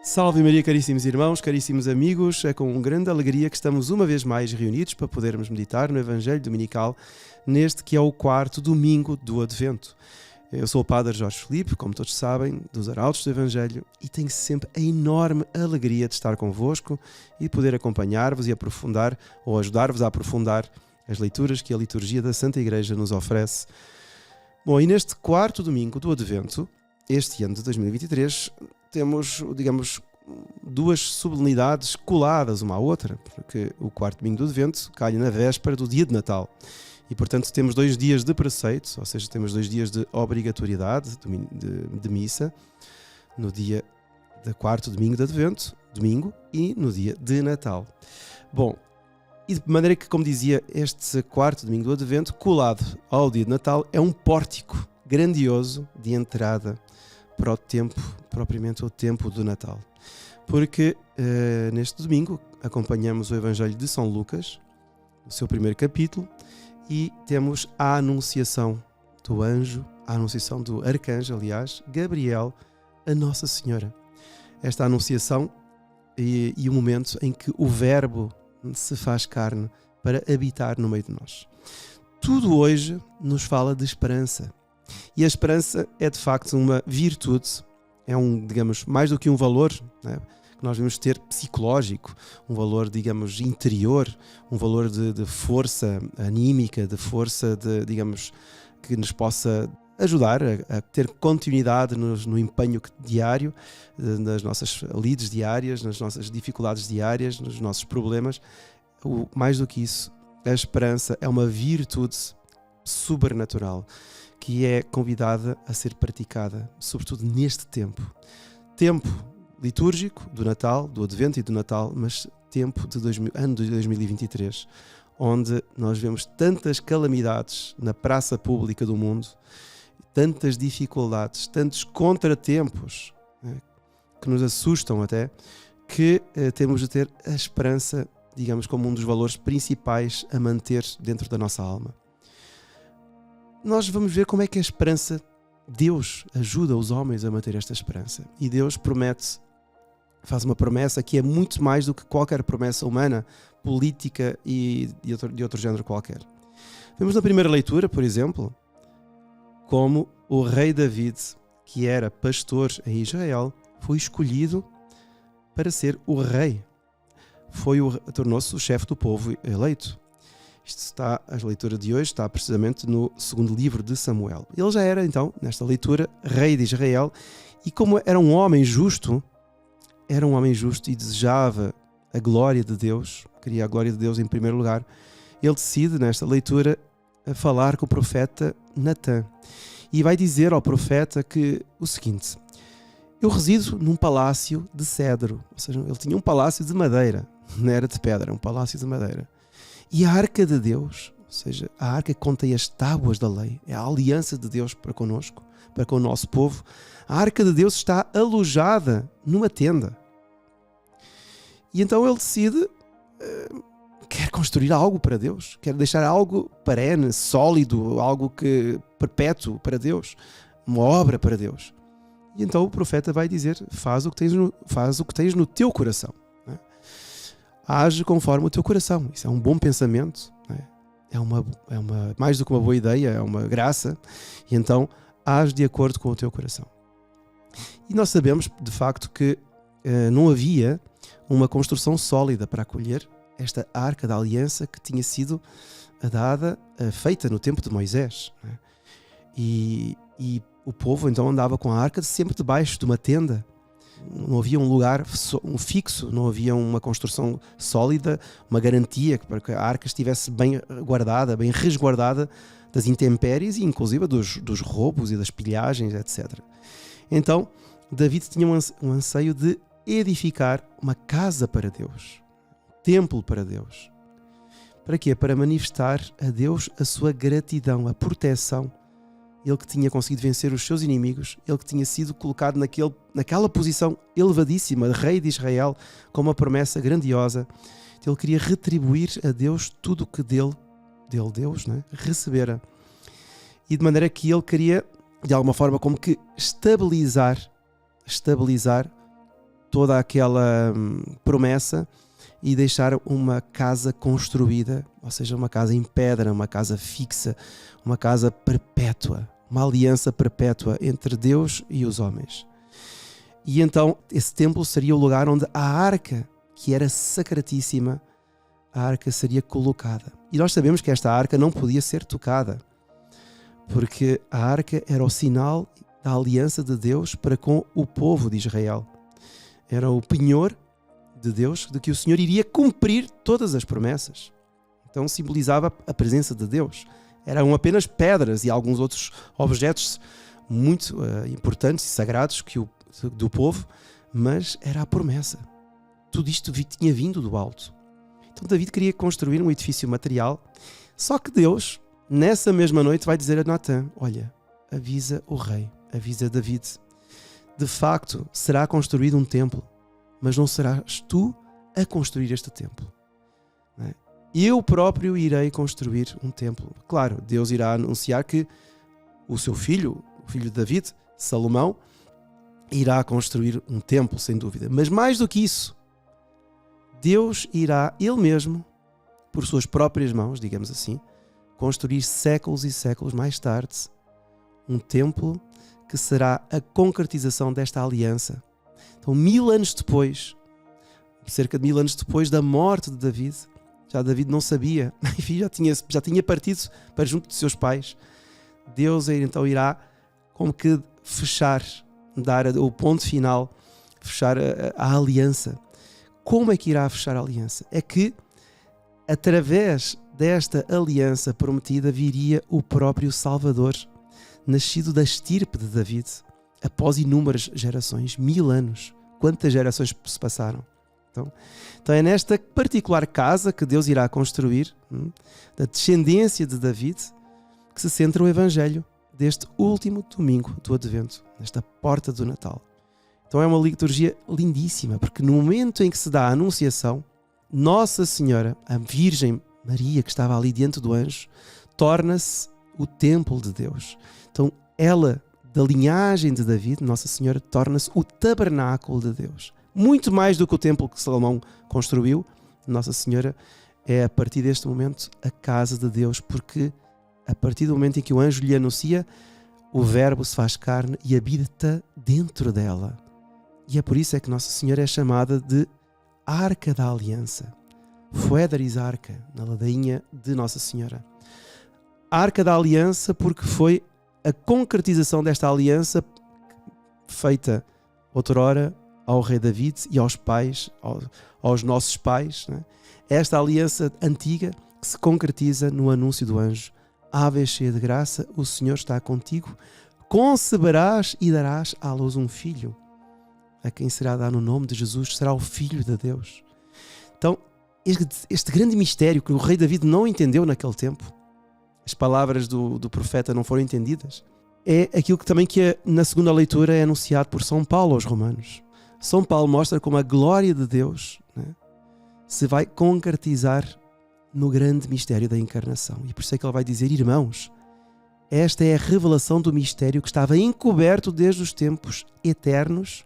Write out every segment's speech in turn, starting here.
Salve Maria, caríssimos irmãos, caríssimos amigos, é com grande alegria que estamos uma vez mais reunidos para podermos meditar no Evangelho Dominical, neste que é o quarto domingo do Advento. Eu sou o Padre Jorge Filipe, como todos sabem, dos Arautos do Evangelho, e tenho sempre a enorme alegria de estar convosco e poder acompanhar-vos e aprofundar, ou ajudar-vos a aprofundar as leituras que a liturgia da Santa Igreja nos oferece. Bom, e neste quarto domingo do Advento, este ano de 2023, temos, digamos, duas solenidades coladas uma à outra, porque o quarto domingo do Advento calha na véspera do dia de Natal. E, portanto, temos 2 dias de preceito, ou seja, temos 2 dias de obrigatoriedade de missa, no dia do quarto domingo de Advento, domingo, e no dia de Natal. Bom, e de maneira que, como dizia, este quarto domingo do Advento, colado ao dia de Natal, é um pórtico grandioso de entrada para o tempo, propriamente o tempo do Natal. Porque neste domingo acompanhamos o Evangelho de São Lucas, o seu primeiro capítulo, e temos a anunciação do anjo, a anunciação do arcanjo, aliás, Gabriel, a Nossa Senhora. Esta anunciação e o momento em que o Verbo se faz carne para habitar no meio de nós. Tudo hoje nos fala de esperança. E a esperança é de facto uma virtude, é digamos, mais do que um valor, né, que nós devemos ter psicológico, um valor, digamos, interior, um valor de força anímica, de força, digamos, que nos possa ajudar a ter continuidade no empenho diário, nas nossas lides diárias, nas nossas dificuldades diárias, nos nossos problemas. Mais do que isso, a esperança é uma virtude sobrenatural, que é convidada a ser praticada, sobretudo neste tempo. Tempo litúrgico do Natal, do Advento e do Natal, mas tempo ano de 2023, onde nós vemos tantas calamidades na praça pública do mundo, tantas dificuldades, tantos contratempos, né, que nos assustam até, que temos de ter a esperança, digamos, como um dos valores principais a manter dentro da nossa alma. Nós vamos ver como é que a esperança, Deus ajuda os homens a manter esta esperança. E Deus faz uma promessa que é muito mais do que qualquer promessa humana, política e de outro género qualquer. Vemos na primeira leitura, por exemplo, como o rei David, que era pastor em Israel, foi escolhido para ser o rei. Tornou-se o chefe do povo eleito. A leitura de hoje está precisamente no segundo livro de Samuel. Ele já era, então, nesta leitura, rei de Israel, e como era um homem justo e desejava a glória de Deus, queria a glória de Deus em primeiro lugar, ele decide, nesta leitura, a falar com o profeta Natã. E vai dizer ao profeta o seguinte: eu resido num palácio de cedro, ou seja, ele tinha um palácio de madeira, não era de pedra, um palácio de madeira. E a arca de Deus, ou seja, a arca que contém as tábuas da lei, é a aliança de Deus para connosco, para com o nosso povo. A arca de Deus está alojada numa tenda. E então ele decide, quer construir algo para Deus, quer deixar algo perene, sólido, algo perpétuo para Deus, uma obra para Deus. E então o profeta vai dizer: faz o que tens no teu coração. Age conforme o teu coração. Isso é um bom pensamento, né? É mais do que uma boa ideia, é uma graça. E então age de acordo com o teu coração. E nós sabemos de facto que não havia uma construção sólida para acolher esta arca da aliança que tinha sido feita no tempo de Moisés, né? E o povo então andava com a arca sempre debaixo de uma tenda. Não havia um lugar fixo, não havia uma construção sólida, uma garantia para que a arca estivesse bem guardada, bem resguardada das intempéries e inclusive dos roubos e das pilhagens, etc. Então, David tinha um anseio de edificar uma casa para Deus, um templo para Deus. Para quê? Para manifestar a Deus a sua gratidão, a proteção. Ele que tinha conseguido vencer os seus inimigos, ele que tinha sido colocado naquela posição elevadíssima de rei de Israel, com uma promessa grandiosa. Ele queria retribuir a Deus tudo o que dele Deus, né, recebera. E de maneira que ele queria, de alguma forma, como que estabilizar toda aquela promessa e deixar uma casa construída, ou seja, uma casa em pedra, uma casa fixa, uma casa perpétua, uma aliança perpétua entre Deus e os homens. E então esse templo seria o lugar onde a arca, que era sacratíssima, a arca seria colocada. E nós sabemos que esta arca não podia ser tocada, porque a arca era o sinal da aliança de Deus para com o povo de Israel. Era o penhor de Deus de que o Senhor iria cumprir todas as promessas. Então simbolizava a presença de Deus. Eram apenas pedras e alguns outros objetos muito importantes e sagrados do povo, mas era a promessa. Tudo isto tinha vindo do alto. Então David queria construir um edifício material, só que Deus, nessa mesma noite, vai dizer a Natã: olha, avisa o rei, avisa David. De facto, será construído um templo, mas não serás tu a construir este templo. Não é? Eu próprio irei construir um templo. Claro, Deus irá anunciar que o seu filho, o filho de David, Salomão, irá construir um templo, sem dúvida. Mas mais do que isso, Deus irá, Ele mesmo, por suas próprias mãos, digamos assim, construir séculos e séculos mais tarde um templo que será a concretização desta aliança. Então, 1000 anos depois, cerca de 1000 anos depois da morte de David, já David não sabia, enfim, já tinha partido para junto de seus pais. Deus então irá como que fechar, dar o ponto final, fechar a aliança. Como é que irá fechar a aliança? É que, através desta aliança prometida, viria o próprio Salvador, nascido da estirpe de David, após inúmeras gerações, 1000 anos. Quantas gerações se passaram? Então é nesta particular casa que Deus irá construir, da descendência de David, que se centra o Evangelho deste último domingo do Advento, nesta porta do Natal. Então é uma liturgia lindíssima, porque no momento em que se dá a anunciação, Nossa Senhora, a Virgem Maria, que estava ali diante do anjo, torna-se o templo de Deus. Então ela, da linhagem de David, Nossa Senhora, torna-se o tabernáculo de Deus. Muito mais do que o templo que Salomão construiu, Nossa Senhora é, a partir deste momento, a casa de Deus, porque a partir do momento em que o anjo lhe anuncia, o Verbo se faz carne e habita dentro dela. E é por isso é que Nossa Senhora é chamada de Arca da Aliança. Fuedaris Arca, na ladainha de Nossa Senhora. Arca da Aliança porque foi a concretização desta aliança feita outrora ao rei David e aos pais, aos nossos pais, né? Esta aliança antiga que se concretiza no anúncio do anjo: Ave cheia de graça, o Senhor está contigo, conceberás e darás à luz um filho. A quem será dado no nome de Jesus será o Filho de Deus. Então, este grande mistério que o rei David não entendeu naquele tempo, as palavras do profeta não foram entendidas, é aquilo que também na segunda leitura é anunciado por São Paulo aos Romanos. São Paulo mostra como a glória de Deus, né, se vai concretizar no grande mistério da encarnação. E por isso é que ele vai dizer: irmãos, esta é a revelação do mistério que estava encoberto desde os tempos eternos,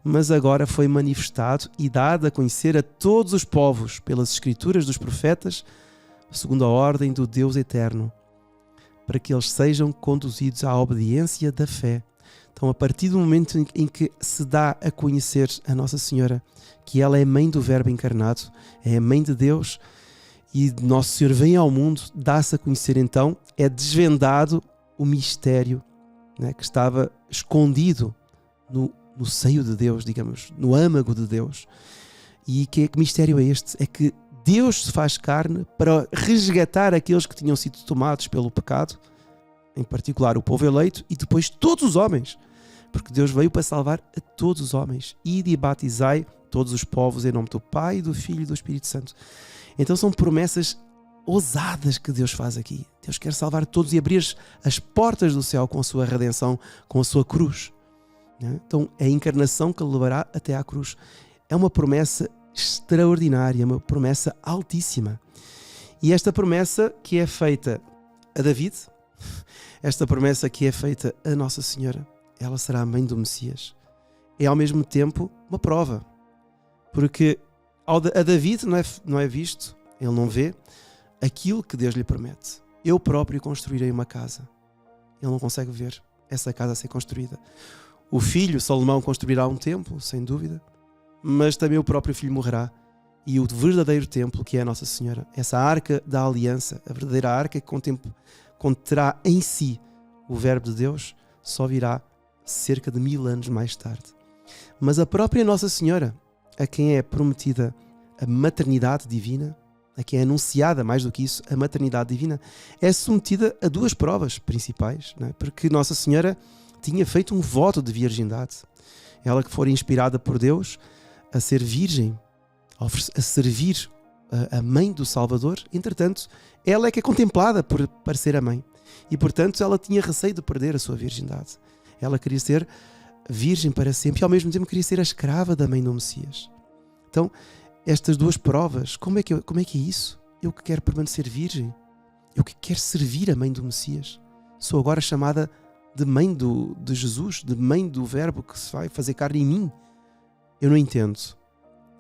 mas agora foi manifestado e dado a conhecer a todos os povos pelas escrituras dos profetas, segundo a ordem do Deus eterno, para que eles sejam conduzidos à obediência da fé. Então, a partir do momento em que se dá a conhecer a Nossa Senhora, que ela é mãe do Verbo encarnado, é a mãe de Deus, e Nosso Senhor vem ao mundo, dá-se a conhecer então, é desvendado o mistério, né, que estava escondido no seio de Deus, digamos, no âmago de Deus. E que mistério é este? É que Deus se faz carne para resgatar aqueles que tinham sido tomados pelo pecado, em particular o povo eleito, e depois todos os homens, porque Deus veio para salvar a todos os homens. Ide e batizai todos os povos em nome do Pai, do Filho e do Espírito Santo. Então são promessas ousadas que Deus faz aqui. Deus quer salvar todos e abrir as portas do céu com a sua redenção, com a sua cruz. Então é a encarnação que levará até à cruz. É uma promessa extraordinária, uma promessa altíssima. E esta promessa que é feita a David, esta promessa que é feita a Nossa Senhora, ela será a mãe do Messias. É ao mesmo tempo uma prova. Porque a David não é visto, ele não vê aquilo que Deus lhe promete. Eu próprio construirei uma casa. Ele não consegue ver essa casa a ser construída. O filho, Salomão, construirá um templo, sem dúvida, mas também o próprio filho morrerá. E o verdadeiro templo, que é a Nossa Senhora, essa arca da aliança, a verdadeira arca que conterá em si o Verbo de Deus, só virá cerca de 1000 anos mais tarde. Mas a própria Nossa Senhora, a quem é prometida a maternidade divina, a quem é anunciada, mais do que isso, a maternidade divina, é submetida a 2 provas principais, não é? Porque Nossa Senhora tinha feito um voto de virgindade. Ela que fora inspirada por Deus a ser virgem, a servir a mãe do Salvador, entretanto, ela é que é contemplada para ser a mãe. E, portanto, ela tinha receio de perder a sua virgindade. Ela queria ser virgem para sempre e, ao mesmo tempo, queria ser a escrava da mãe do Messias. Então, estas 2 provas, como é que é isso? Eu que quero permanecer virgem, eu que quero servir a mãe do Messias, sou agora chamada de mãe de Jesus, de mãe do Verbo que se vai fazer carne em mim. Eu não entendo.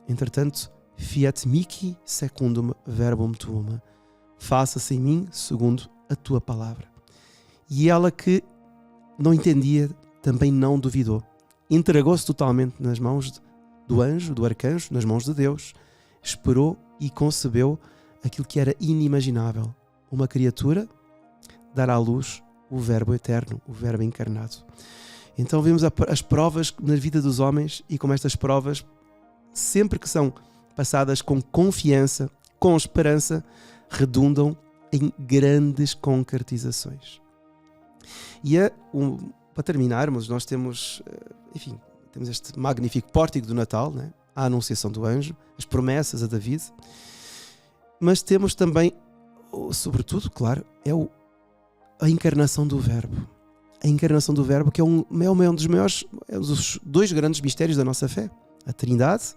Entretanto, fiat mihi secundum verbum tuum, faça-se em mim segundo a tua palavra. E ela que não entendia, também não duvidou. Entregou-se totalmente nas mãos do anjo, do arcanjo, nas mãos de Deus. Esperou e concebeu aquilo que era inimaginável. Uma criatura dar à luz o Verbo eterno, o Verbo encarnado. Então vemos as provas na vida dos homens e como estas provas, sempre que são passadas com confiança, com esperança, redundam em grandes concretizações. E para terminarmos, nós temos este magnífico pórtico do Natal, né? A anunciação do anjo, as promessas a David, mas temos também, sobretudo, claro, a encarnação do Verbo. A encarnação do Verbo, que é um dos maiores, dos 2 grandes mistérios da nossa fé, a Trindade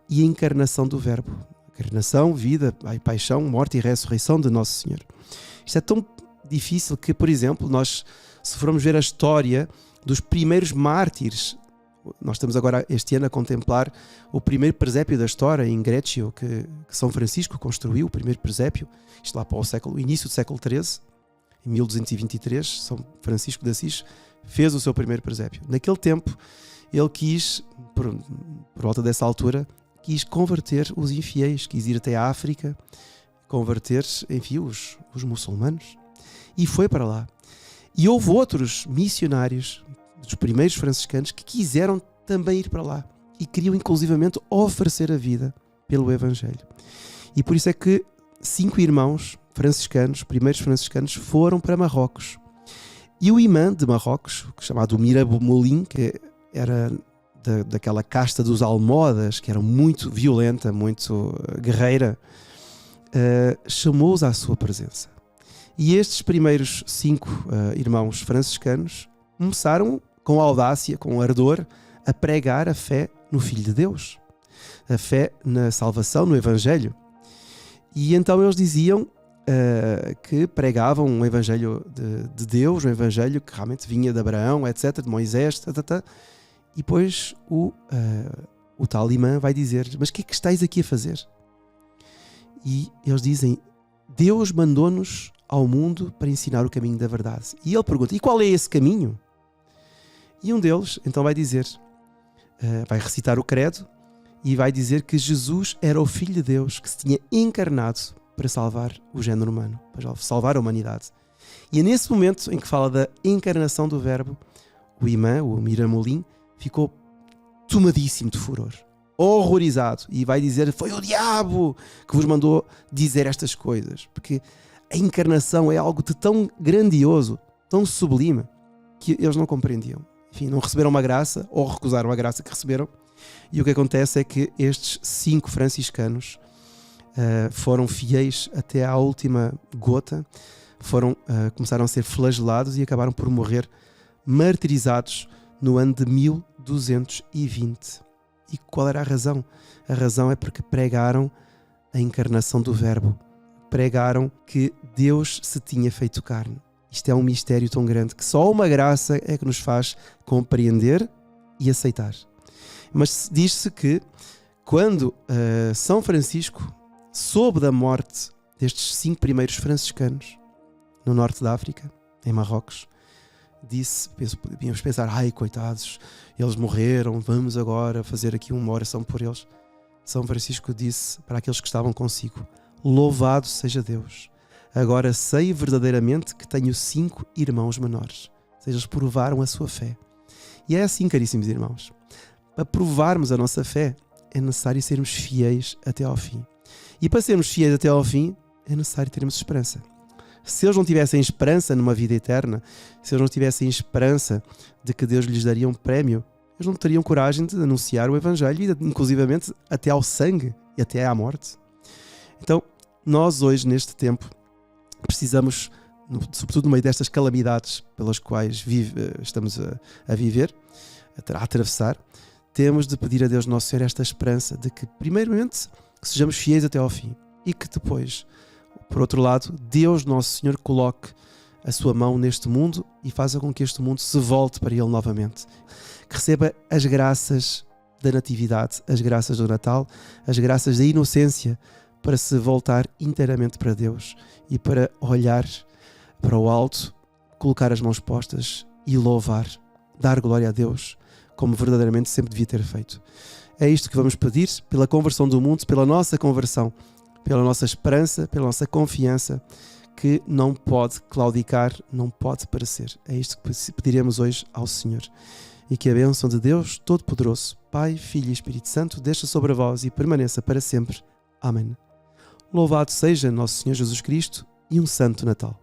e a encarnação do Verbo. Encarnação, vida, paixão, morte e ressurreição de Nosso Senhor. Isto é tão difícil que, por exemplo, nós, se formos ver a história dos primeiros mártires, nós estamos agora este ano a contemplar o primeiro presépio da história em Greccio, que São Francisco construiu, o primeiro presépio, isto lá para o início do século XIII, em 1223, São Francisco de Assis fez o seu primeiro presépio. Naquele tempo, ele quis, por volta dessa altura, quis converter os infiéis, quis ir até a África, converter, enfim, os muçulmanos, e foi para lá. E houve outros missionários, dos primeiros franciscanos, que quiseram também ir para lá e queriam inclusivamente oferecer a vida pelo Evangelho. E por isso é que 5 irmãos franciscanos, primeiros franciscanos, foram para Marrocos. E o imã de Marrocos, chamado Miramolim, que era daquela casta dos almohadas, que era muito violenta, muito guerreira, chamou-os à sua presença. E estes primeiros 5 irmãos franciscanos começaram com audácia, com ardor, a pregar a fé no Filho de Deus, a fé na salvação, no Evangelho. E então eles diziam que pregavam um Evangelho de Deus, um Evangelho que realmente vinha de Abraão, etc., de Moisés, e depois o tal imã vai dizer: mas o que é que estáis aqui a fazer? E eles dizem: Deus mandou-nos ao mundo para ensinar o caminho da verdade. E ele pergunta: e qual é esse caminho? E um deles então vai dizer, vai recitar o credo e vai dizer que Jesus era o Filho de Deus que se tinha encarnado para salvar o género humano, para salvar a humanidade. E é nesse momento em que fala da encarnação do Verbo, o imã, o Miramolim, ficou tomadíssimo de furor, horrorizado, e vai dizer: foi o diabo que vos mandou dizer estas coisas, porque a encarnação é algo de tão grandioso, tão sublime, que eles não compreendiam. Enfim, não receberam uma graça, ou recusaram a graça que receberam, e o que acontece é que estes 5 franciscanos foram fiéis até à última gota, começaram a ser flagelados e acabaram por morrer martirizados no ano de 1220. E qual era a razão? A razão é porque pregaram a encarnação do Verbo. Pregaram que Deus se tinha feito carne. Isto é um mistério tão grande que só uma graça é que nos faz compreender e aceitar. Mas diz-se que quando São Francisco soube da morte destes 5 primeiros franciscanos no norte da África, em Marrocos, podíamos pensar, ai coitados, eles morreram, vamos agora fazer aqui uma oração por eles. São Francisco disse para aqueles que estavam consigo: louvado seja Deus, agora sei verdadeiramente que tenho 5 irmãos menores. Ou seja, eles provaram a sua fé. E é assim, caríssimos irmãos, para provarmos a nossa fé é necessário sermos fiéis até ao fim. E para sermos fiéis até ao fim é necessário termos esperança. Se eles não tivessem esperança numa vida eterna, se eles não tivessem esperança de que Deus lhes daria um prémio, eles não teriam coragem de anunciar o Evangelho, e inclusivamente até ao sangue e até à morte. Então, nós hoje, neste tempo, precisamos, sobretudo no meio destas calamidades pelas quais estamos a viver, a atravessar, temos de pedir a Deus Nosso Senhor esta esperança de que, primeiramente, que sejamos fiéis até ao fim e que depois, por outro lado, Deus Nosso Senhor coloque a sua mão neste mundo e faça com que este mundo se volte para Ele novamente. Que receba as graças da natividade, as graças do Natal, as graças da inocência para se voltar inteiramente para Deus e para olhar para o alto, colocar as mãos postas e louvar, dar glória a Deus, como verdadeiramente sempre devia ter feito. É isto que vamos pedir pela conversão do mundo, pela nossa conversão, pela nossa esperança, pela nossa confiança, que não pode claudicar, não pode perecer. É isto que pediremos hoje ao Senhor. E que a bênção de Deus Todo-Poderoso, Pai, Filho e Espírito Santo, desça sobre vós e permaneça para sempre. Amém. Louvado seja Nosso Senhor Jesus Cristo e um Santo Natal.